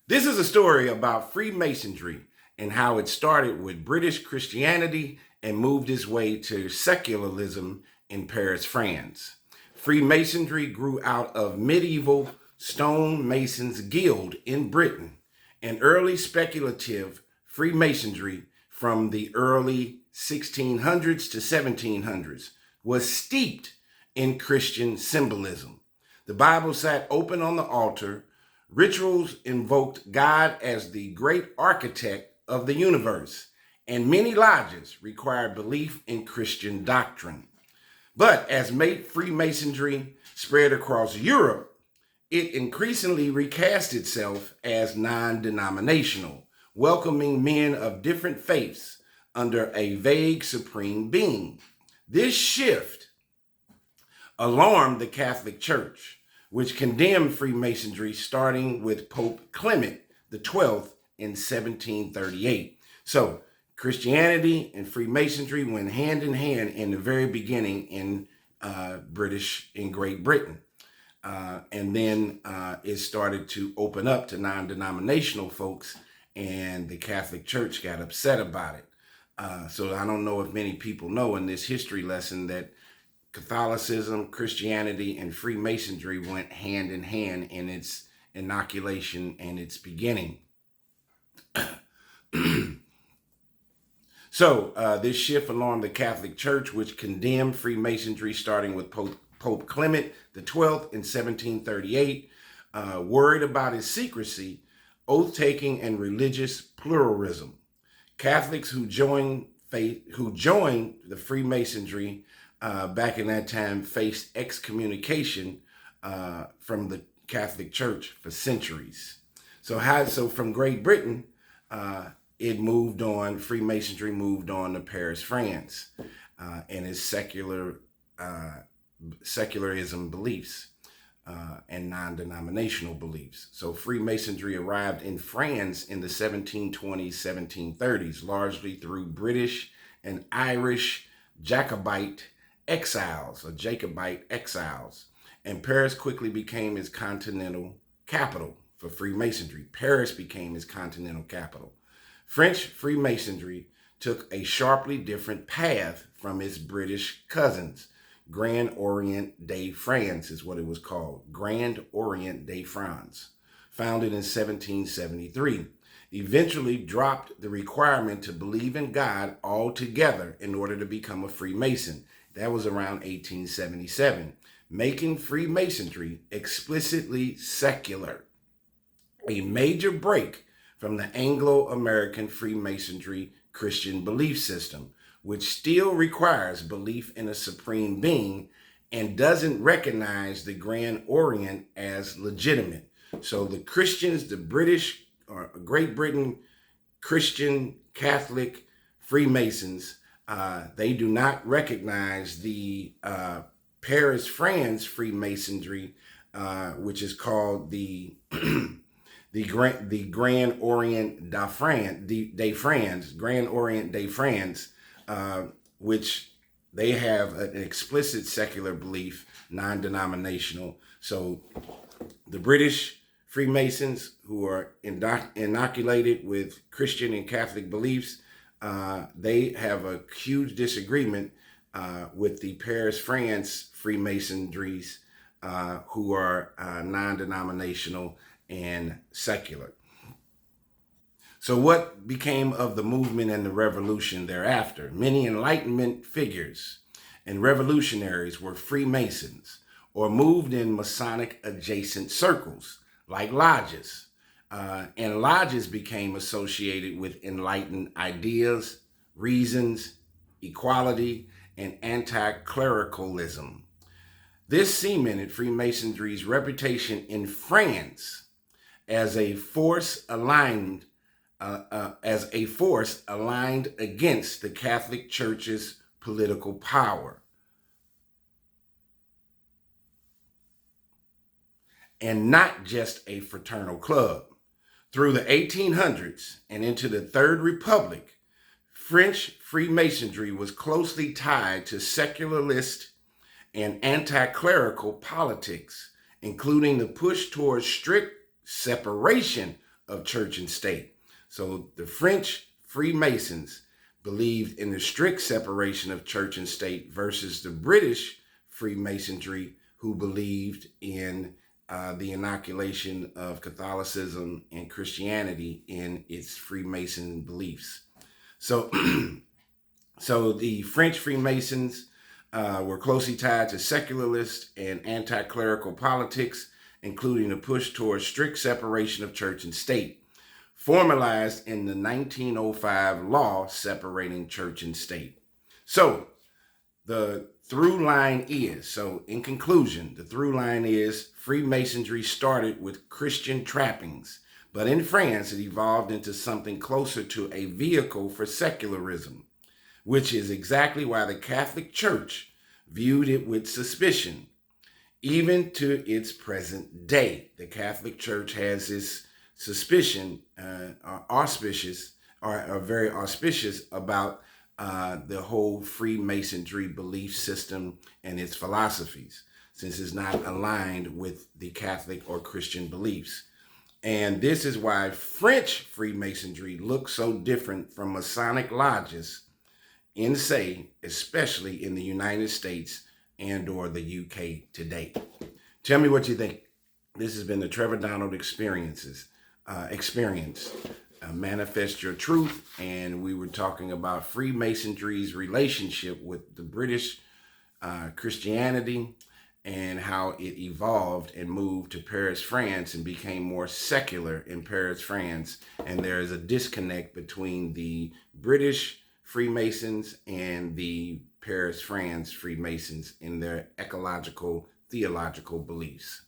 This is a story about Freemasonry and how it started with British Christianity and moved its way to secularism in Paris, France. Freemasonry grew out of medieval stonemasons' guild in Britain and early speculative Freemasonry from the early 1600s to 1700s was steeped in Christian symbolism. The Bible sat open on the altar. Rituals invoked God as the great architect of the universe, and many lodges required belief in Christian doctrine. But as Freemasonry spread across Europe, it increasingly recast itself as non-denominational, welcoming men of different faiths under a vague supreme being. This shift alarmed the Catholic Church, which condemned Freemasonry starting with Pope Clement XII in 1738. So Christianity and Freemasonry went hand in hand in the very beginning in Great Britain. And then it started to open up to non-denominational folks, and the Catholic Church got upset about it. So I don't know if many people know in this history lesson that Catholicism, Christianity, and Freemasonry went hand in hand in its inoculation and its beginning. So this shift alarmed the Catholic Church, which condemned Freemasonry starting with Pope Clement XII in 1738, worried about his secrecy, oath-taking, and religious pluralism. Catholics who joined the Freemasonry back in that time faced excommunication from the Catholic Church for centuries. So from Great Britain, it moved on, Freemasonry moved on to Paris, France, and its secularism beliefs and non-denominational beliefs. So Freemasonry arrived in France in the 1720s, 1730s, largely through British and Irish Jacobite exiles, and Paris quickly became its continental capital for Freemasonry. Paris became its continental capital. French Freemasonry took a sharply different path from its British cousins. Grand Orient de France is what it was called. Grand Orient de France, founded in 1773. Eventually dropped the requirement to believe in God altogether in order to become a Freemason. That was around 1877, making Freemasonry explicitly secular, a major break from the Anglo-American Freemasonry Christian belief system, which still requires belief in a supreme being and doesn't recognize the Grand Orient as legitimate. So the Christians, the British or Great Britain Christian Catholic Freemasons, they do not recognize the Paris, France Freemasonry, which is called the Grand Orient de France, Grand Orient de France, which they have an explicit secular belief, non-denominational. So the British Freemasons, who are inoculated with Christian and Catholic beliefs, they have a huge disagreement with the Paris, France Freemasonry's, who are non-denominational and secular. So what became of the movement and the revolution thereafter? Many Enlightenment figures and revolutionaries were Freemasons or moved in Masonic adjacent circles like lodges. And lodges became associated with enlightened ideas, reasons, equality, and anti-clericalism. This cemented Freemasonry's reputation in France as a force aligned against the Catholic Church's political power, and not just a fraternal club. Through the 1800s and into the Third Republic, French Freemasonry was closely tied to secularist and anti-clerical politics, including the push towards strict separation of church and state. So the French Freemasons believed in the strict separation of church and state versus the British Freemasonry, who believed in the inoculation of Catholicism and Christianity in its Freemason beliefs. So, so the French Freemasons were closely tied to secularist and anti-clerical politics, including a push towards strict separation of church and state, formalized in the 1905 law separating church and state. So the through line is, so in conclusion, the through line is Freemasonry started with Christian trappings, but in France it evolved into something closer to a vehicle for secularism, which is exactly why the Catholic Church viewed it with suspicion. Even to its present day, the Catholic Church has this suspicion, are very auspicious about the whole Freemasonry belief system and its philosophies, since it's not aligned with the Catholic or Christian beliefs. And this is why French Freemasonry looks so different from Masonic lodges in, say, especially in the United States and or the UK today. Tell me what you think. This has been the Trevor Donald Experience. Manifest Your Truth, and we were talking about Freemasonry's relationship with the British Christianity and how it evolved and moved to Paris, France, and became more secular in Paris, France. And there is a disconnect between the British Freemasons and the Paris, France Freemasons in their ecological, theological beliefs.